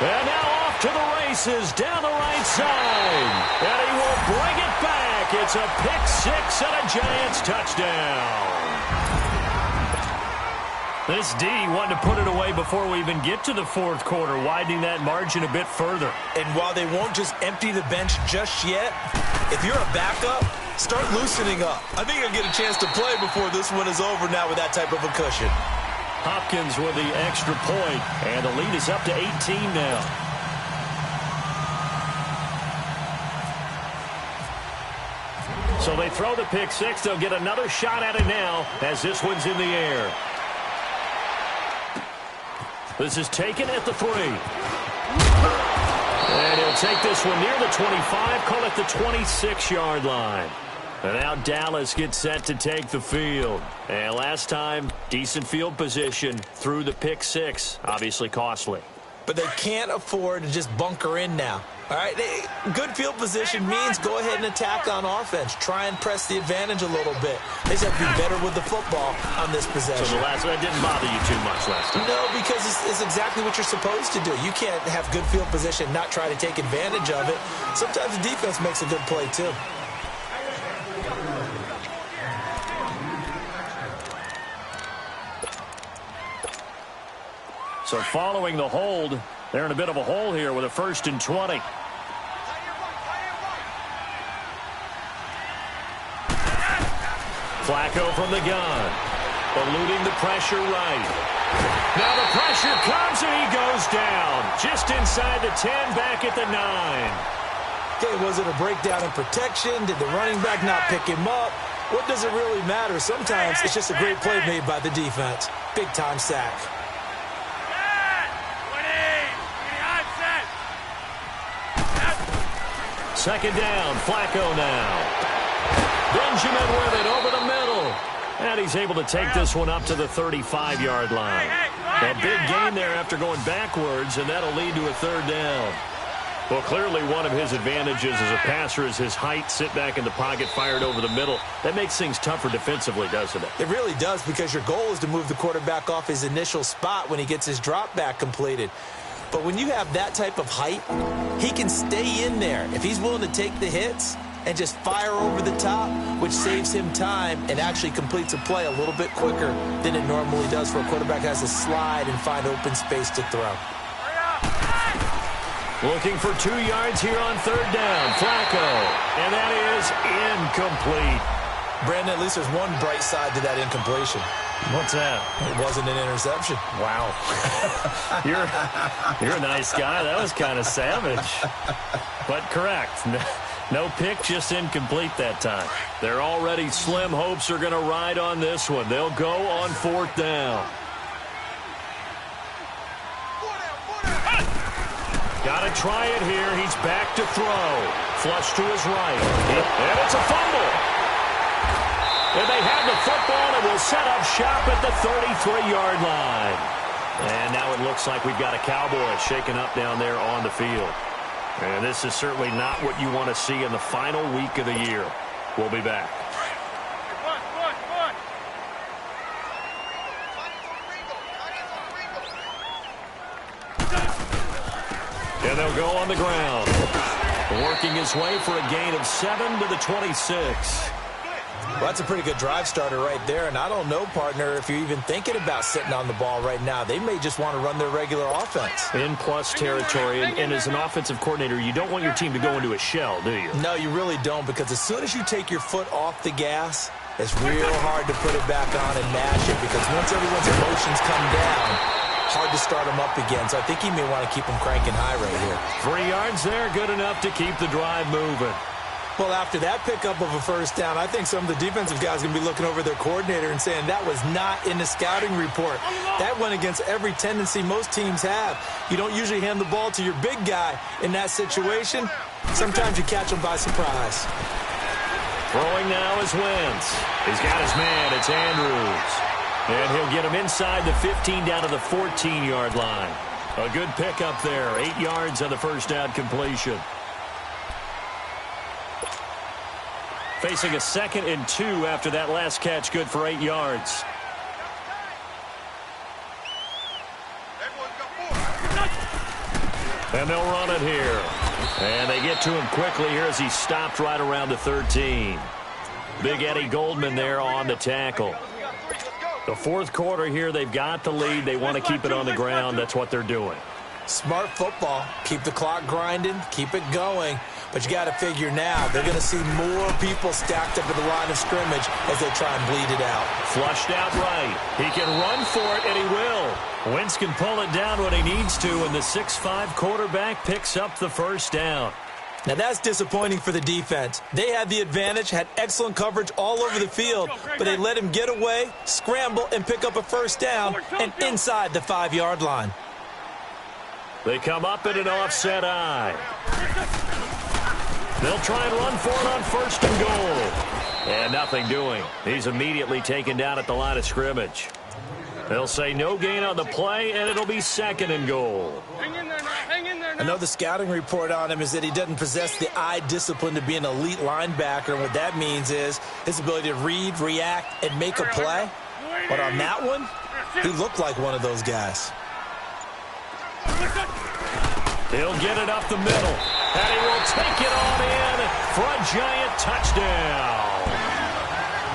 And now off to the races down the right side. And he will bring it back. It's a pick six and a Giants touchdown. This D wanted to put it away before we even get to the fourth quarter, widening that margin a bit further. And while they won't just empty the bench just yet, if you're a backup, start loosening up. I think you'll get a chance to play before this one is over now with that type of a cushion. Hopkins with the extra point, and the lead is up to 18 now. So they throw the pick six. They'll get another shot at it now as this one's in the air. This is taken at the 3. And he'll take this one near the 25, call it the 26-yard line. And now Dallas gets set to take the field. And last time, decent field position through the pick six. Obviously costly. But they can't afford to just bunker in now. All right, good field position means go ahead and attack on offense. Try and press the advantage a little bit. They just have to be better with the football on this possession. So that didn't bother you too much last time? No, because it's exactly what you're supposed to do. You can't have good field position, not try to take advantage of it. Sometimes the defense makes a good play, too. So following the hold, they're in a bit of a hole here with a 1st and 20. Flacco from the gun, eluding the pressure right. Now the pressure comes and he goes down. Just inside the 10, back at the 9. Okay, was it a breakdown in protection? Did the running back not pick him up? What does it really matter? Sometimes it's just a great play made by the defense. Big-time sack. Second down, Flacco now. Benjamin with it over the middle. And he's able to take this one up to the 35-yard line. A big gain there after going backwards, and that'll lead to a 3rd down. Well, clearly one of his advantages as a passer is his height, sit back in the pocket, fired over the middle. That makes things tougher defensively, doesn't it? It really does, because your goal is to move the quarterback off his initial spot when he gets his drop back completed. But when you have that type of height, he can stay in there if he's willing to take the hits and just fire over the top, which saves him time and actually completes a play a little bit quicker than it normally does for a quarterback has to slide and find open space to throw. Looking for 2 yards here on 3rd down. Flacco. And that is incomplete. Brandon, at least there's one bright side to that incompletion. What's that? It wasn't an interception. Wow. You're a nice guy. That was kind of savage. But correct. No pick, just incomplete that time. Their already slim hopes are going to ride on this one. They'll go on 4th down. Got to try it here. He's back to throw. Flush to his right. And it's a fumble. And they have the football and will set up shop at the 33-yard line. And now it looks like we've got a Cowboy shaken up down there on the field. And this is certainly not what you want to see in the final week of the year. We'll be back. And they'll go on the ground. Working his way for a gain of 7 to the 26. Well, that's a pretty good drive starter right there. And I don't know, partner, if you're even thinking about sitting on the ball right now. They may just want to run their regular offense. In plus territory. And as an offensive coordinator, you don't want your team to go into a shell, do you? No, you really don't, because as soon as you take your foot off the gas, it's real hard to put it back on and mash it, because once everyone's emotions come down, hard to start them up again. So I think he may want to keep them cranking high right here. 3 yards there, good enough to keep the drive moving. Well, after that pickup of a 1st down, I think some of the defensive guys are going to be looking over their coordinator and saying that was not in the scouting report. That went against every tendency most teams have. You don't usually hand the ball to your big guy in that situation. Sometimes you catch him by surprise. Throwing now is Wentz. He's got his man. It's Andrews. And he'll get him inside the 15 down to the 14-yard line. A good pickup there. 8 yards on the 1st down completion. Facing a 2nd and 2 after that last catch, good for 8 yards. And they'll run it here. And they get to him quickly here as he stopped right around the 13. Big Eddie Goldman there on the tackle. The fourth quarter here, they've got the lead. They want to keep it on the ground. That's what they're doing. Smart football. Keep the clock grinding. Keep it going. But you got to figure now, they're going to see more people stacked up at the line of scrimmage as they try and bleed it out. Flushed out right. He can run for it, and he will. Wentz can pull it down when he needs to, and the 6'5" quarterback picks up the first down. Now that's disappointing for the defense. They had the advantage, had excellent coverage all over the field, but they let him get away, scramble, and pick up a first down, and inside the 5-yard line. They come up in an offset eye. They'll try and run for it on first and goal. And nothing doing. He's immediately taken down at the line of scrimmage. They'll say no gain on the play, and it'll be second and goal. Hang in there now. Hang in there now. I know the scouting report on him is that he doesn't possess the eye discipline to be an elite linebacker, and what that means is his ability to read, react, and make a play. But on that one, he looked like one of those guys. He'll get it up the middle, and he will take it on in for a giant touchdown.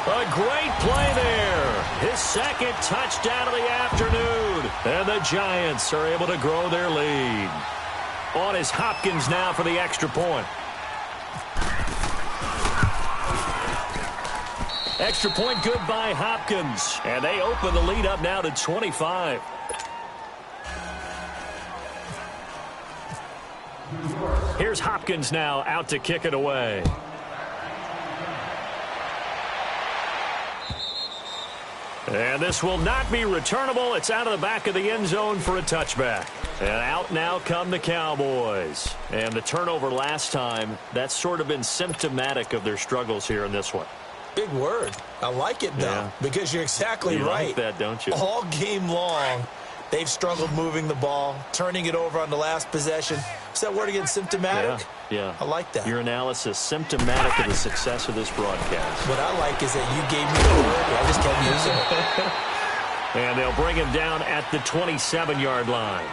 A great play there. His second touchdown of the afternoon. And the Giants are able to grow their lead. On is Hopkins now for the extra point. Extra point good by Hopkins. And they open the lead up now to 25. Here's Hopkins now out to kick it away. And this will not be returnable. It's out of the back of the end zone for a touchback. And out now come the Cowboys. And the turnover last time, that's sort of been symptomatic of their struggles here in this one. Big word. I like it, though, because you're exactly right. You like that, don't you? All game long, they've struggled moving the ball, turning it over on the last possession. Is that word again, symptomatic? Yeah. I like that. Your analysis, symptomatic of the success of this broadcast. What I like is that you gave me the word, I just kept using it. And they'll bring him down at the 27-yard line.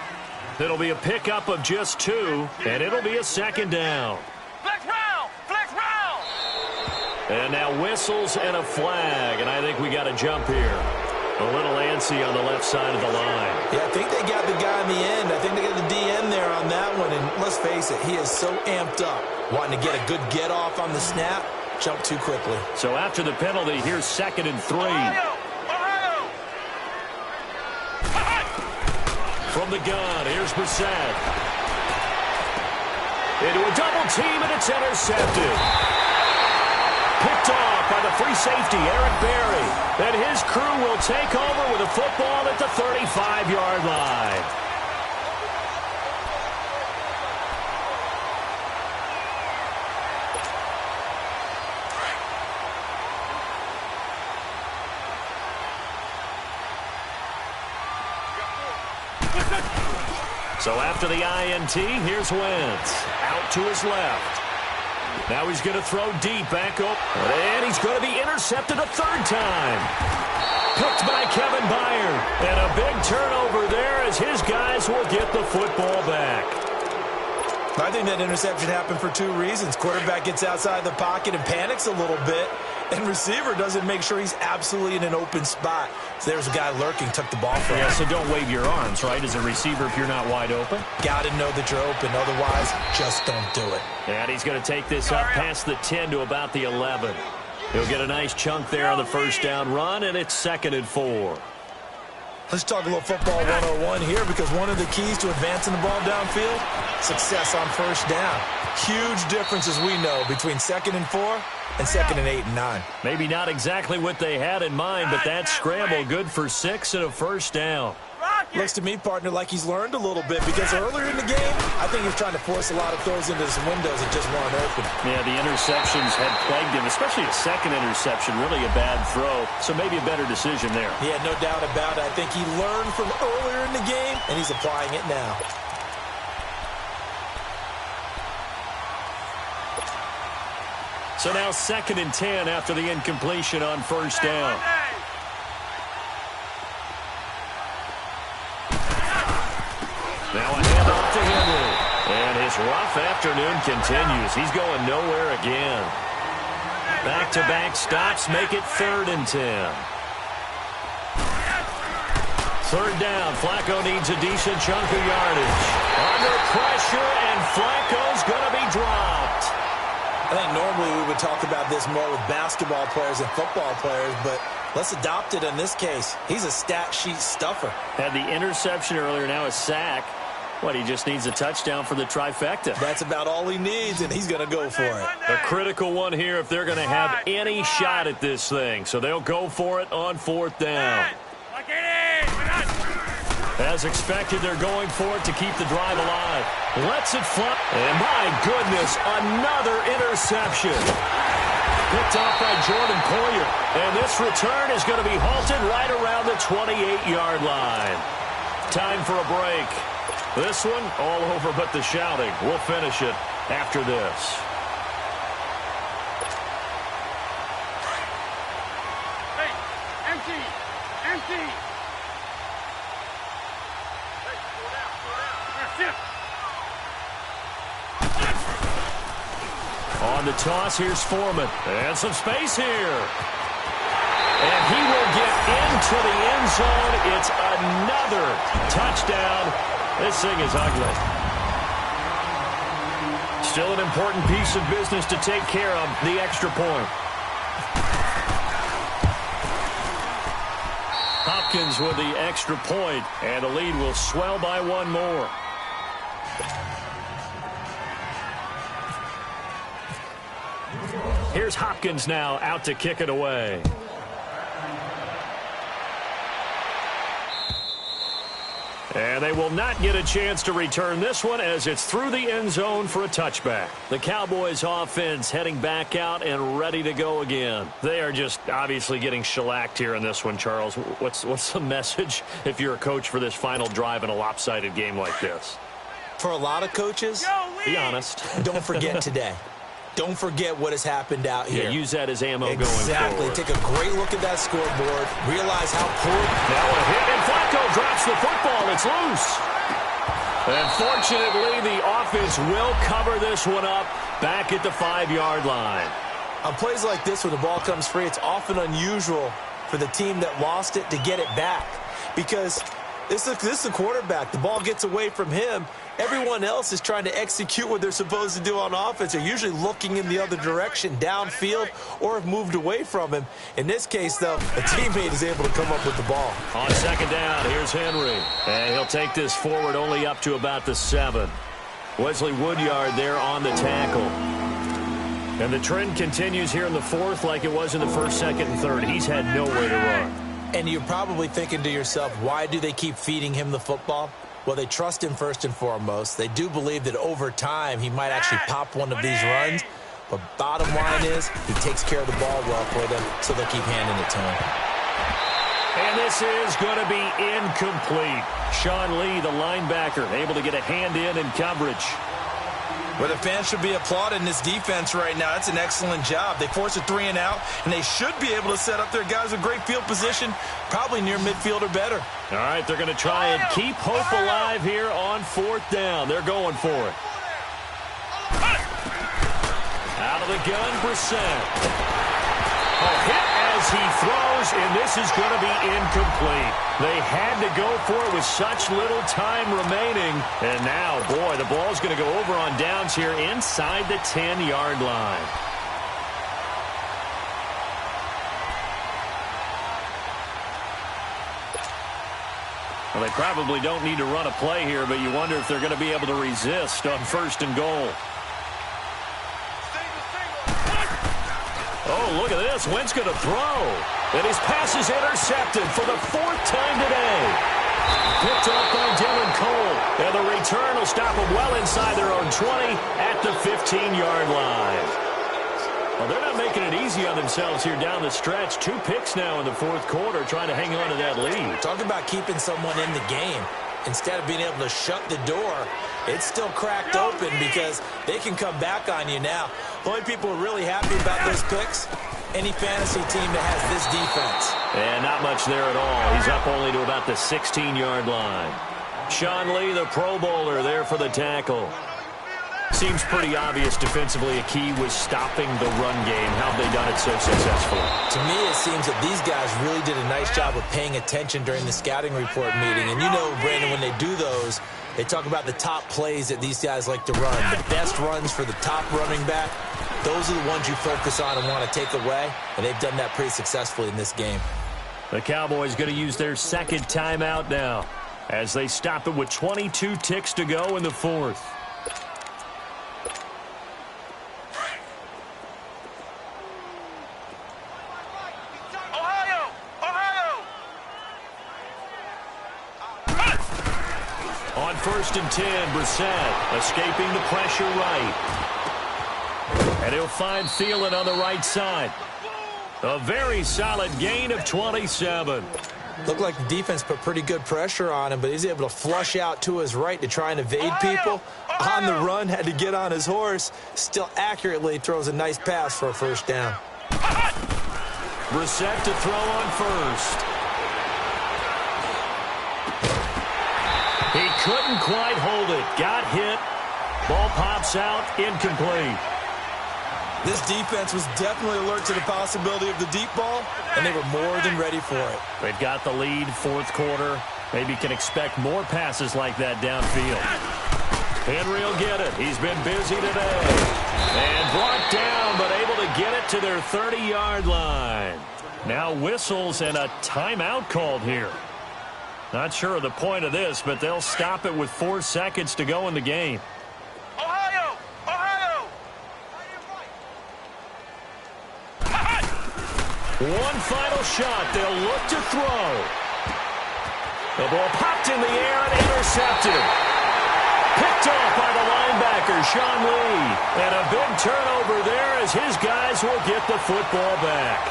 It'll be a pickup of just 2, and it'll be a second down. Flex round! Flex round! And now whistles and a flag, and I think we got a jump here. A little antsy on the left side of the line. Yeah, I think they got the guy in the end. I think they got the DN there on that one. And let's face it, he is so amped up, wanting to get a good get-off on the snap, jump too quickly. So after the penalty, here's 2nd and 3. Ohio! From the gun, here's Brissett. Into a double team, and it's intercepted. Picked off by the free safety, Eric Berry. And his crew will take over with a football at the 35-yard line. So after the INT, here's Wentz. Out to his left. Now he's going to throw deep back up. And he's going to be intercepted a third time. Picked by Kevin Byard. And a big turnover there as his guys will get the football back. I think that interception happened for 2 reasons. Quarterback gets outside the pocket and panics a little bit. And receiver doesn't make sure he's absolutely in an open spot. So there's a guy lurking, took the ball from him. Yeah, so don't wave your arms, right, as a receiver if you're not wide open. Got to know that you're open. Otherwise, just don't do it. And he's going to take this up past the 10 to about the 11. He'll get a nice chunk there on the first down run, and it's 2nd and 4. Let's talk a little football 101 here, because one of the keys to advancing the ball downfield, success on first down. Huge difference, as we know, between 2nd and 4 and 2nd and 8 and 9. Maybe not exactly what they had in mind, but that scramble good for 6 and a first down. Looks to me, partner, like he's learned a little bit, because earlier in the game, I think he was trying to force a lot of throws into some windows that just weren't open. Yeah, the interceptions had plagued him, especially a second interception, really a bad throw. So maybe a better decision there. Yeah, no doubt about it. I think he learned from earlier in the game, and he's applying it now. So now 2nd and 10 after the incompletion on first down. Now a handoff to Henry. And his rough afternoon continues. He's going nowhere again. Back-to-back stops make it 3rd and 10. 3rd down. Flacco needs a decent chunk of yardage. Under pressure, and Flacco's going to be dropped. I think normally we would talk about this more with basketball players and football players, but let's adopt it in this case. He's a stat sheet stuffer. Had the interception earlier, now a sack. What, he just needs a touchdown for the trifecta. That's about all he needs, and he's going to go for it. A critical one here if they're going to have any shot at this thing. So they'll go for it on 4th down. As expected, they're going for it to keep the drive alive. Lets it fly. And my goodness, another interception. Picked off by Jordan Poyer. And this return is going to be halted right around the 28-yard line. Time for a break. This one, all over but the shouting. We'll finish it after this. Hey, empty! Empty! Hey, slow down, slow down. Here, sit. On the toss, here's Foreman. And some space here. And he will get into the end zone. It's another touchdown. This thing is ugly. Still an important piece of business to take care of, the extra point. Hopkins with the extra point, and the lead will swell by one more. Here's Hopkins now out to kick it away. And they will not get a chance to return this one as it's through the end zone for a touchback. The Cowboys offense heading back out and ready to go again. They are just obviously getting shellacked here in this one, Charles. What's the message if you're a coach for this final drive in a lopsided game like this? For a lot of coaches, be honest. Don't forget today. Don't forget what has happened out here. Yeah, use that as ammo going forward. Exactly. Take a great look at that scoreboard. Realize how poor. Now a hit, and Flacco drops the football. It's loose. And fortunately, the offense will cover this one up back at the 5-yard line. On plays like this, when the ball comes free, it's often unusual for the team that lost it to get it back. Because this is the quarterback. The ball gets away from him. Everyone else is trying to execute what they're supposed to do on offense. They're usually looking in the other direction, downfield, or have moved away from him. In this case, though, a teammate is able to come up with the ball. On 2nd down, here's Henry. And he'll take this forward only up to about the 7. Wesley Woodyard there on the tackle. And the trend continues here in the 4th like it was in the 1st, 2nd, and 3rd. He's had nowhere to run. And you're probably thinking to yourself, why do they keep feeding him the football? Well, they trust him first and foremost. They do believe that over time he might actually pop one of these runs. But bottom line is he takes care of the ball well for them, so they'll keep handing it to him. And this is going to be incomplete. Sean Lee, the linebacker, able to get a hand in coverage. Well, the fans should be applauding this defense right now. That's an excellent job. They force a 3 and out, and they should be able to set up their guys with great field position, probably near midfield or better. All right, they're going to try and keep hope alive here on 4th down. They're going for it. Out of the gun, Brissett. A hit as he throws, and this is going to be incomplete. They had to go for it with such little time remaining. And now, boy, the ball's going to go over on downs here inside the 10-yard line. Well, they probably don't need to run a play here, but you wonder if they're going to be able to resist on 1st and goal. Oh, look at this. Wentz going to throw. And his pass is intercepted for the 4th time today. Picked off by Dylan Cole. And the return will stop them well inside their own 20 at the 15-yard line. Well, they're not making it easy on themselves here down the stretch. 2 picks now in the 4th quarter trying to hang on to that lead. Talk about keeping someone in the game. Instead of being able to shut the door, it's still cracked open because they can come back on you now. The only people who are really happy about those picks, any fantasy team that has this defense. And not much there at all. He's up only to about the 16-yard line. Sean Lee, the Pro Bowler, there for the tackle. Seems pretty obvious defensively a key was stopping the run game. How have they done it so successfully? To me, it seems that these guys really did a nice job of paying attention during the scouting report meeting. And you know, Brandon, when they do those, they talk about the top plays that these guys like to run. The best runs for the top running back, those are the ones you focus on and want to take away. And they've done that pretty successfully in this game. The Cowboys going to use their second timeout now as they stop it with 22 ticks to go in the fourth. On 1st and 10, Brissett escaping the pressure right. And he'll find Thielen on the right side. A very solid gain of 27. Looked like the defense put pretty good pressure on him, but he's able to flush out to his right to try and evade people. On the run, had to get on his horse. Still accurately throws a nice pass for a first down. Brissett to throw on first. He couldn't quite hold it. Got hit. Ball pops out. Incomplete. This defense was definitely alert to the possibility of the deep ball, and they were more than ready for it. They've got the lead, fourth quarter. Maybe can expect more passes like that downfield. Henry will get it. He's been busy today. And brought down, but able to get it to their 30-yard line. Now whistles and a timeout called here. Not sure of the point of this, but they'll stop it with 4 seconds to go in the game. Ohio! Ohio! One final shot. They'll look to throw. The ball popped in the air and intercepted. Picked off by the linebacker, Sean Lee. And a big turnover there as his guys will get the football back.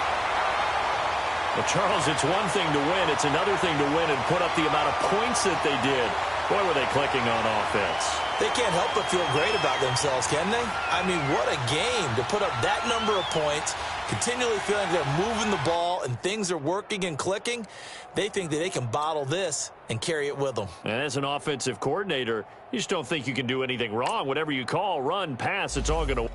Well, Charles, it's one thing to win. It's another thing to win and put up the amount of points that they did. Boy, were they clicking on offense. They can't help but feel great about themselves, can they? I mean, what a game to put up that number of points, continually feeling they're moving the ball and things are working and clicking. They think that they can bottle this and carry it with them. And as an offensive coordinator, you just don't think you can do anything wrong. Whatever you call, run, pass, it's all going to